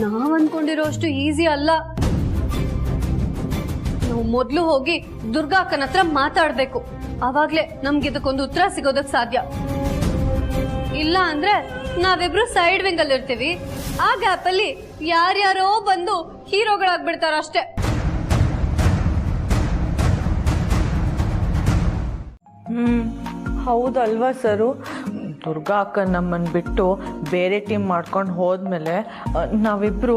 ನಾವ್ ಅನ್ಕೊಂಡಿರೋ ಅಷ್ಟು ಈಸಿ ಅಲ್ಲ. ನಾವು ಮೊದ್ಲು ಹೋಗಿ ದುರ್ಗಾ ಅಕ್ಕನ ಹತ್ರ ಮಾತಾಡ್ಬೇಕು. ಅವಾಗ್ಲೇ ನಮ್ಗೆ ಇದಕ್ಕೊಂದು ಉತ್ತರ ಸಿಗೋದಕ್ ಸಾಧ್ಯ. ಇಲ್ಲ ಅಂದ್ರೆ ನಾವಿಬ್ರು ಸೈಡ್ ವಿಂಗ್ ಅಲ್ಲಿ ಇರ್ತೀವಿ. ಆ ಗ್ಯಾಪ್ ಅಲ್ಲಿ ಯಾರ್ಯಾರೋ ಬಂದು ಹೀರೋಗಳಾಗ್ಬಿಡ್ತಾರ ಅಷ್ಟೇ. ಹೌದಲ್ವಾ ಸರು? ದುರ್ಗಾ ಅಕ್ಕ ನಮ್ಮನ್ನು ಬಿಟ್ಟು ಬೇರೆ ಟೀಮ್ ಮಾಡ್ಕೊಂಡು ಹೋದ್ಮೇಲೆ ನಾವಿಬ್ರು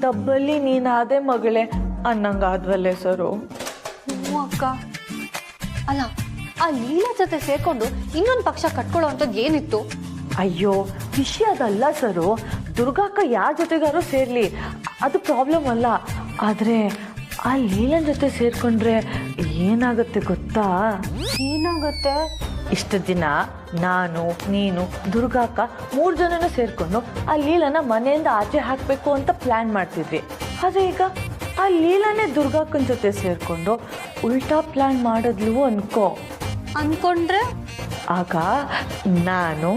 ತಬ್ಬಲ್ಲಿ ನೀನಾದೆ ಮಗಳೇ ಅನ್ನಂಗಾದ್ವಲ್ಲೇ ಸರು. ಅಕ್ಕ ಅಲ್ಲ, ಆ ಲೀಲಾ ಜೊತೆ ಸೇರ್ಕೊಂಡು ಇನ್ನೊಂದು ಪಕ್ಷ ಕಟ್ಕೊಳ್ಳೋ ಅಂಥದ್ದು ಏನಿತ್ತು? ಅಯ್ಯೋ, ವಿಷಯ ಅದಲ್ಲ ಸರು. ದುರ್ಗಾಕ್ಕ ಯಾರ ಜೊತೆಗಾರು ಸೇರ್ಲಿ, ಅದು ಪ್ರಾಬ್ಲಮ್ ಅಲ್ಲ. ಆದರೆ ಆ ಲೀಲನ್ ಜೊತೆ ಸೇರ್ಕೊಂಡ್ರೆ ಏನಾಗುತ್ತೆ ಗೊತ್ತಾ? ಏನಾಗುತ್ತೆ? ಇಷ್ಟು ದಿನ ನಾನು, ನೀನು, ದುರ್ಗಾಕ್ಕ 3 ಜನನೂ ಸೇರ್ಕೊಂಡು ಆ ಲೀಲನ ಮನೆಯಿಂದ ಆಚೆ ಹಾಕಬೇಕು ಅಂತ ಪ್ಲ್ಯಾನ್ ಮಾಡ್ತಿದ್ವಿ. ಆದರೆ ಈಗ ಆ ಲೀಲನೇ ದುರ್ಗಾಕ್ಕನ ಜೊತೆ ಸೇರ್ಕೊಂಡು ಉಲ್ಟಾ ಪ್ಲ್ಯಾನ್ ಮಾಡಿದ್ಲು ಅನ್ಕೊಂಡ್ರೆ ಆಗ ನಾನು,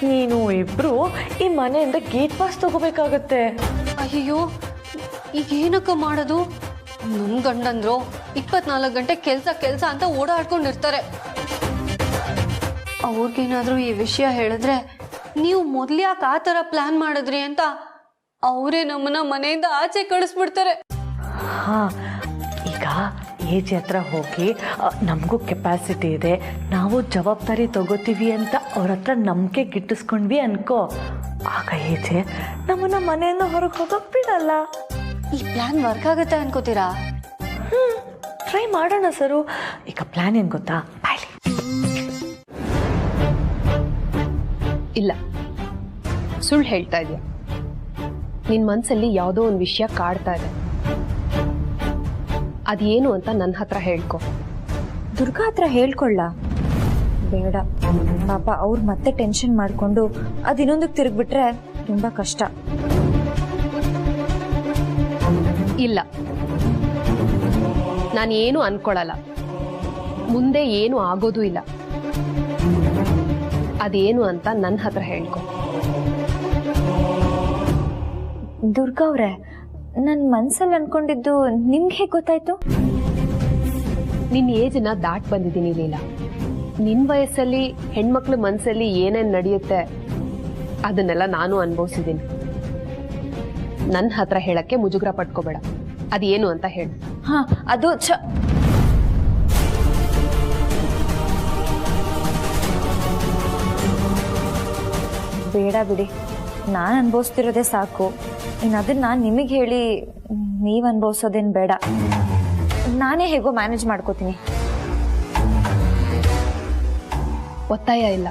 ನೀನು ಇಬ್ರು ಈ ಮನೆಯಿಂದ ಗೇಟ್ ಪಾಸ್ ತಗೋಬೇಕಾಗತ್ತೆ. ಅಯ್ಯೋ, ಈಗ ಏನಕ್ಕ ಮಾಡೋದು? ನಮ್ ಗಂಡಂದ್ರು 24 ಗಂಟೆ ಕೆಲ್ಸ ಅಂತ ಓಡಾಡ್ಕೊಂಡಿರ್ತಾರೆ. ಅವ್ರಿಗೇನಾದ್ರೂ ಈ ವಿಷಯ ಹೇಳಿದ್ರೆ ನೀವು ಮೊದ್ಲ್ಯಾಕೆ ಆ ಥರ ಪ್ಲಾನ್ ಮಾಡಿದ್ರಿ ಅಂತ ಅವರೇ ನಮ್ಮನ್ನ ಮನೆಯಿಂದ ಆಚೆ ಕಳಿಸ್ಬಿಡ್ತಾರೆ. ಹಾ, ಈಗ ಏಜ್ ಹತ್ರ ಹೋಗಿ ನಮಗೂ ಕೆಪಾಸಿಟಿ ಇದೆ, ನಾವು ಜವಾಬ್ದಾರಿ ತಗೋತೀವಿ ಅಂತ ಅವ್ರ ಹತ್ರ ನಂಬಿಕೆ ಗಿಟ್ಟಿಸ್ಕೊಂಡ್ವಿ ಅನ್ಕೋ. ಆಗ ಏಜೆ ನಮ್ಮನ್ನ ಮನೆಯಿಂದ ಹೊರಗೆ ಹೋಗಕ್ ಬಿಡಲ್ಲ. ಈ ಪ್ಲಾನ್ ವರ್ಕ್ ಆಗುತ್ತೆ ಅನ್ಕೋತೀರಾ? ಟ್ರೈ ಮಾಡೋಣ ಸರು. ಈಗ ಪ್ಲಾನ್ ಏನ್ ಗೊತ್ತಾ? ಇಲ್ಲ, ಸುಳ್ಳು ಹೇಳ್ತಾ ಇದೆಯಾ? ನಿನ್ ಮನ್ಸಲ್ಲಿ ಯಾವುದೋ ಒಂದು ವಿಷಯ ಕಾಡ್ತಾ ಇದೆ. ಅದೇನು ಅಂತ ನನ್ನ ಹತ್ರ ಹೇಳ್ಕೊ. ದುರ್ಗಾ ಹತ್ರ ಹೇಳ್ಕೊಳ್ಳ ಬೇಡ ಪಾಪ. ಅವ್ರು ಮತ್ತೆ ಟೆನ್ಷನ್ ಮಾಡ್ಕೊಂಡು ಅದಿನ್ನೊಂದಕ್ಕೆ ತಿರುಗ್ಬಿಟ್ರೆ ತುಂಬಾ ಕಷ್ಟ. ಇಲ್ಲ, ನಾನು ಏನು ಅನ್ಕೊಳಲ್ಲ. ಮುಂದೆ ಏನು ಆಗೋದು ಇಲ್ಲ. ಅದೇನು ಅಂತ ನನ್ನ ಹತ್ರ ಹೇಳ್ಕೊ. ದುರ್ಗಾ ಅವ್ರೆ, ನನ್ನ ಮನ್ಸಲ್ಲಿ ಅನ್ಕೊಂಡಿದ್ದು ನಿಮ್ಗೆ ಹೇಗೆ ಗೊತ್ತಾಯ್ತು? ನಿನ್ನ ಏಜ್ನ ದಾಟ್ ಬಂದಿದ್ದೀನಿ ಲೀಲಾ. ನಿನ್ನ ವಯಸ್ಸಲ್ಲಿ ಹೆಣ್ಮಕ್ಳ ಮನಸ್ಸಲ್ಲಿ ಏನೇನು ನಡೆಯುತ್ತೆ ಅದನ್ನೆಲ್ಲ ನಾನು ಅನುಭವಿಸಿದ್ದೀನಿ. ನನ್ನ ಹತ್ರ ಹೇಳಕ್ಕೆ ಮುಜುಗರ ಪಟ್ಕೋಬೇಡ. ಅದೇನು ಅಂತ ಹೇಳು. ಹಾ, ಅದು ಬೇಡ ಬಿಡಿ, ನಾನು ಅನುಭವಿಸ್ತಿರೋದೇ ಸಾಕು. ಇನ್ನು ಅದನ್ನ ನಿಮಗೆ ಹೇಳಿ ನೀವು ಅನುಭವಿಸೋದೇನು ಬೇಡ. ನಾನೇ ಹೇಗೋ ಮ್ಯಾನೇಜ್ ಮಾಡ್ಕೋತೀನಿ. ಒತ್ತಾಯ ಇಲ್ಲ.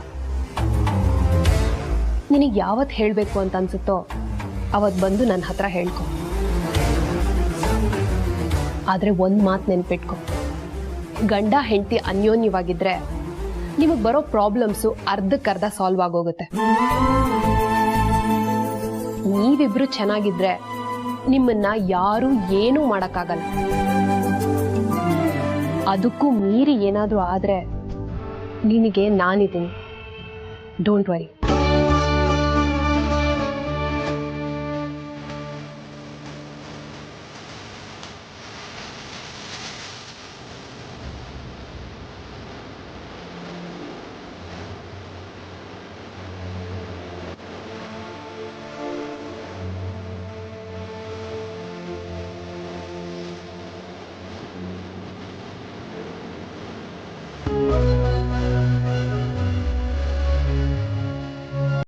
ನಿನಗೆ ಯಾವತ್ತು ಹೇಳಬೇಕು ಅಂತ ಅನ್ಸುತ್ತೋ ಅವತ್ತು ಬಂದು ನನ್ನ ಹತ್ರ ಹೇಳ್ಕೊ. ಆದರೆ ಒಂದು ಮಾತು ನೆನ್ಪಿಟ್ಕೊ, ಗಂಡ ಹೆಂಡತಿ ಅನ್ಯೋನ್ಯವಾಗಿದ್ರೆ ನಿಮಗೆ ಬರೋ ಪ್ರಾಬ್ಲಮ್ಸು ಅರ್ಧಕ್ಕರ್ಧ ಸಾಲ್ವ್ ಆಗೋಗುತ್ತೆ. ನೀವಿಬ್ರು ಚೆನ್ನಾಗಿದ್ರೆ ನಿಮ್ಮನ್ನ ಯಾರೂ ಏನೂ ಮಾಡೋಕ್ಕಾಗಲ್ಲ. ಅದಕ್ಕೂ ಮೀರಿ ಏನಾದರೂ ಆದರೆ ನಿನಗೆ ನಾನಿದ್ದೀನಿ. Don't worry.